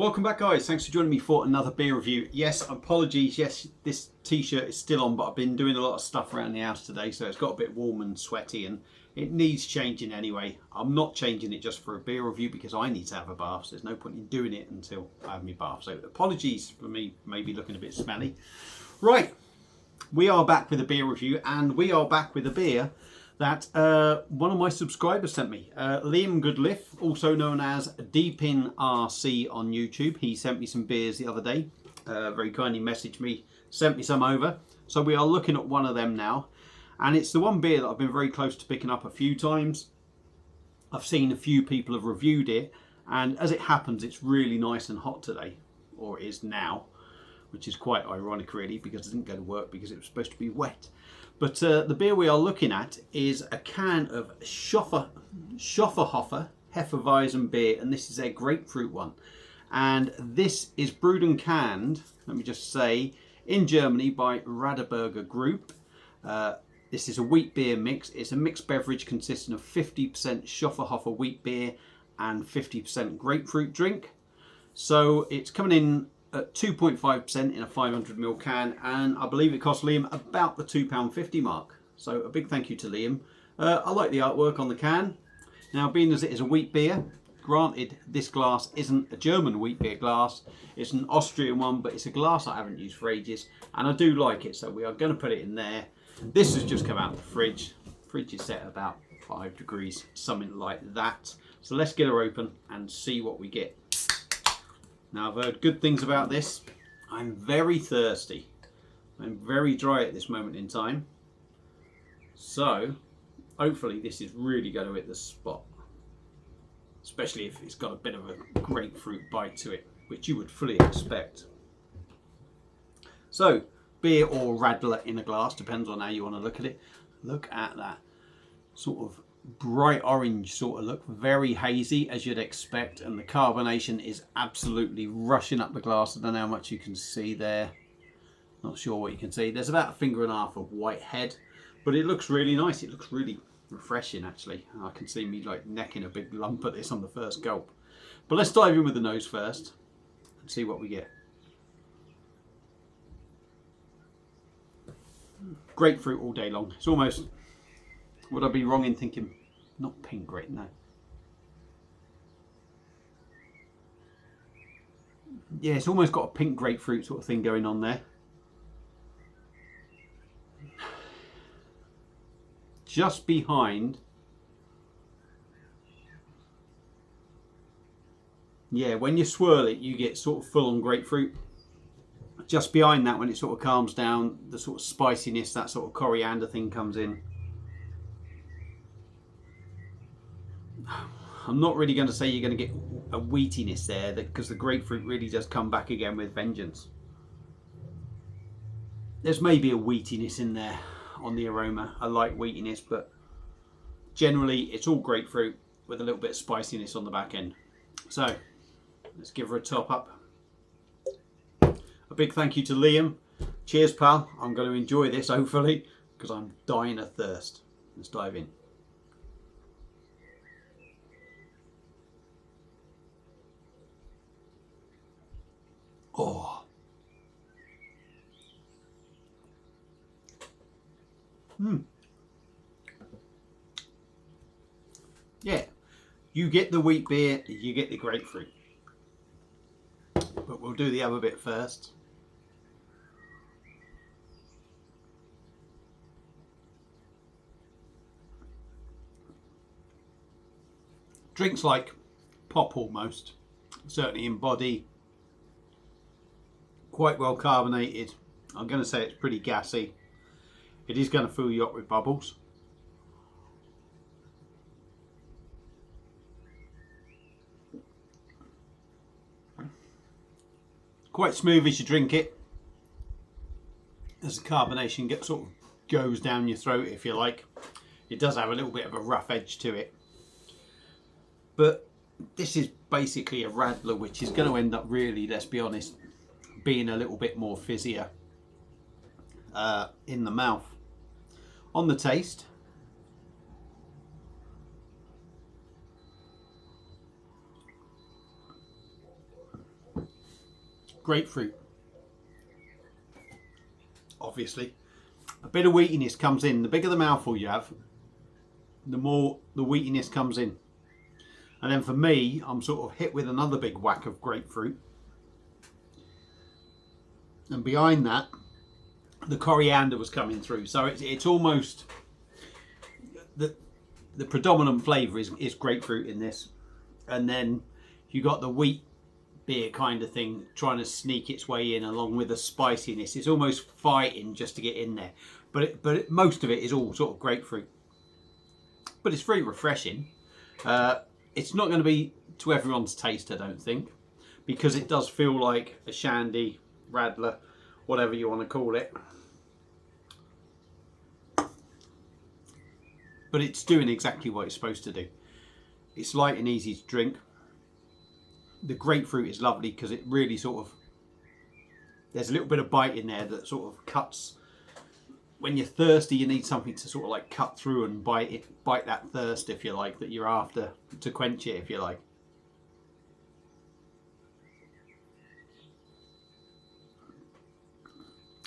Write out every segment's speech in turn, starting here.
Welcome back, guys. Thanks for joining me for another beer review. Yes, apologies. Yes, this t-shirt is still on, but I've been doing a lot of stuff around the house today, so it's got a bit warm and sweaty, and it needs changing anyway. I'm not changing it just for a beer review because I need to have a bath, so there's no point in doing it until I have my bath. So apologies for me maybe looking a bit smelly. Right, we are back with a beer review, and we are back with a beer that one of my subscribers sent me. Liam Goodliff, also known as Deepin RC on YouTube. He sent me some beers the other day. Very kindly messaged me, sent me some over. So we are looking at one of them now. And it's the one beer that I've been very close to picking up a few times. I've seen a few people have reviewed it. And as it happens, it's really nice and hot today. Or it is now. Which is quite ironic really, because I didn't go to work because it was supposed to be wet. But the beer we are looking at is a can of schöfferhofer hefeweizen beer, and this is their grapefruit one. And this is brewed and canned, let me just say, in Germany by Radeburger Group. This is a wheat beer mix. It's a mixed beverage consisting of 50% schöfferhofer wheat beer and 50% grapefruit drink. So it's coming in at 2.5% in a 500ml can, and I believe it cost Liam about the £2.50 mark. So a big thank you to Liam. I like the artwork on the can. Now, being as it is a wheat beer, granted this glass isn't a German wheat beer glass, it's an Austrian one, but it's a glass I haven't used for ages, and I do like it, so we are going to put it in there. This has just come out of the fridge. Fridge is set at about 5 degrees, something like that. So let's get her open and see what we get. Now, I've heard good things about this. I'm very thirsty. I'm very dry at this moment in time. So, hopefully this is really going to hit the spot. Especially if it's got a bit of a grapefruit bite to it, which you would fully expect. So, beer or radler in a glass, depends on how you want to look at it. Look at that sort of bright orange sort of look, very hazy as you'd expect, and the carbonation is absolutely rushing up the glass. I don't know how much you can see there, not sure what you can see. There's about a finger and a half of white head, but it looks really nice. It looks really refreshing actually. I can see me like necking a big lump at this on the first gulp. But let's dive in with the nose first and see what we get. Grapefruit all day long. It's almost, would I be wrong in thinking, not pink grape, no. Yeah, it's almost got a pink grapefruit sort of thing going on there. Just behind, yeah, when you swirl it, you get sort of full on grapefruit. Just behind that, when it sort of calms down, the sort of spiciness, that sort of coriander thing comes in. I'm not really going to say you're going to get a wheatiness there, because the grapefruit really does come back again with vengeance. There's maybe a wheatiness in there on the aroma, a light wheatiness, but generally it's all grapefruit with a little bit of spiciness on the back end. So let's give her a top up. A big thank you to Liam. Cheers, pal. I'm going to enjoy this hopefully, because I'm dying of thirst. Let's dive in. Oh. Yeah, you get the wheat beer, you get the grapefruit. But we'll do the other bit first. Drinks like pop almost, certainly in body. Quite well carbonated. I'm going to say it's pretty gassy. It is going to fill you up with bubbles. Quite smooth as you drink it, as the carbonation gets sort of goes down your throat, if you like. It does have a little bit of a rough edge to it, but this is basically a radler, which is going to end up really, let's be honest, being a little bit more fizzier in the mouth. On the taste, grapefruit. Obviously, a bit of wheatiness comes in. The bigger the mouthful you have, the more the wheatiness comes in. And then for me, I'm sort of hit with another big whack of grapefruit. And behind that, the coriander was coming through. So it's almost, the predominant flavour is grapefruit in this. And then you got the wheat beer kind of thing trying to sneak its way in along with the spiciness. It's almost fighting just to get in there. But most of it is all sort of grapefruit. But it's very refreshing. It's not going to be to everyone's taste, I don't think, because it does feel like a shandy, radler, whatever you want to call it. But it's doing exactly what it's supposed to do. It's light and easy to drink. The grapefruit is lovely because it really sort of, there's a little bit of bite in there that sort of cuts. When you're thirsty, you need something to sort of like cut through and bite that thirst, if you like, that you're after, to quench it, if you like.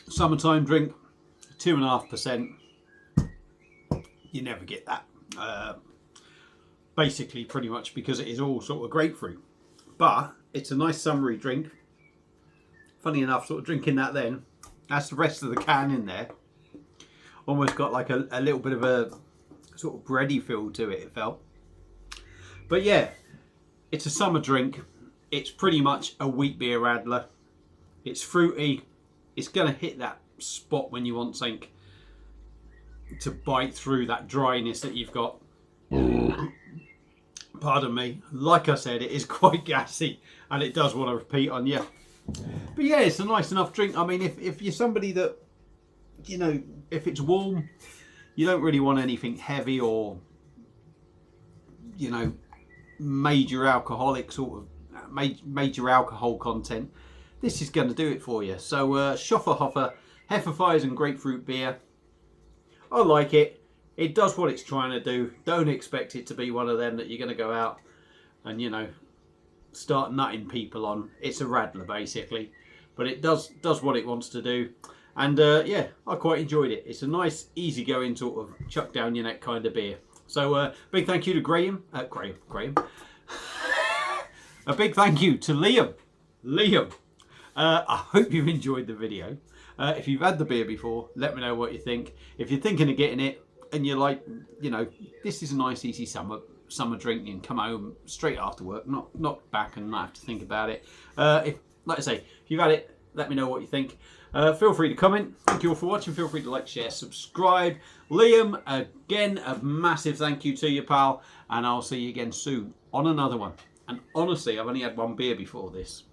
Summertime drink, 2.5%. You never get that. Basically, pretty much because it is all sort of grapefruit. But it's a nice summery drink. Funny enough, sort of drinking that then, that's the rest of the can in there. Almost got like a little bit of a sort of bready feel to it, it felt. But yeah, it's a summer drink. It's pretty much a wheat beer radler. It's fruity. It's going to hit that spot when you want something to bite through that dryness that you've got. Pardon me. Like I said, it is quite gassy and it does want to repeat on you. But yeah, it's a nice enough drink. I mean, if you're somebody that, you know, if it's warm, you don't really want anything heavy or, you know, major alcoholic sort of, major alcohol content. This is going to do it for you. So schöfferhofer hefeweizen grapefruit beer. I like it. It does what it's trying to do. Don't expect it to be one of them that you're going to go out and, you know, start nutting people on. It's a radler basically, but it does what it wants to do. And yeah, I quite enjoyed it. It's a nice, easygoing sort of chuck down your neck kind of beer. So big thank you to Graham. A big thank you to Liam. I hope you've enjoyed the video. If you've had the beer before, let me know what you think. If you're thinking of getting it and you're like, you know, this is a nice, easy summer drink, you can come home straight after work, not back and not have to think about it. If, like I say, if you've had it, let me know what you think. Feel free to comment. Thank you all for watching. Feel free to like, share, subscribe. Liam, again, a massive thank you to you, pal. And I'll see you again soon on another one. And honestly, I've only had one beer before this.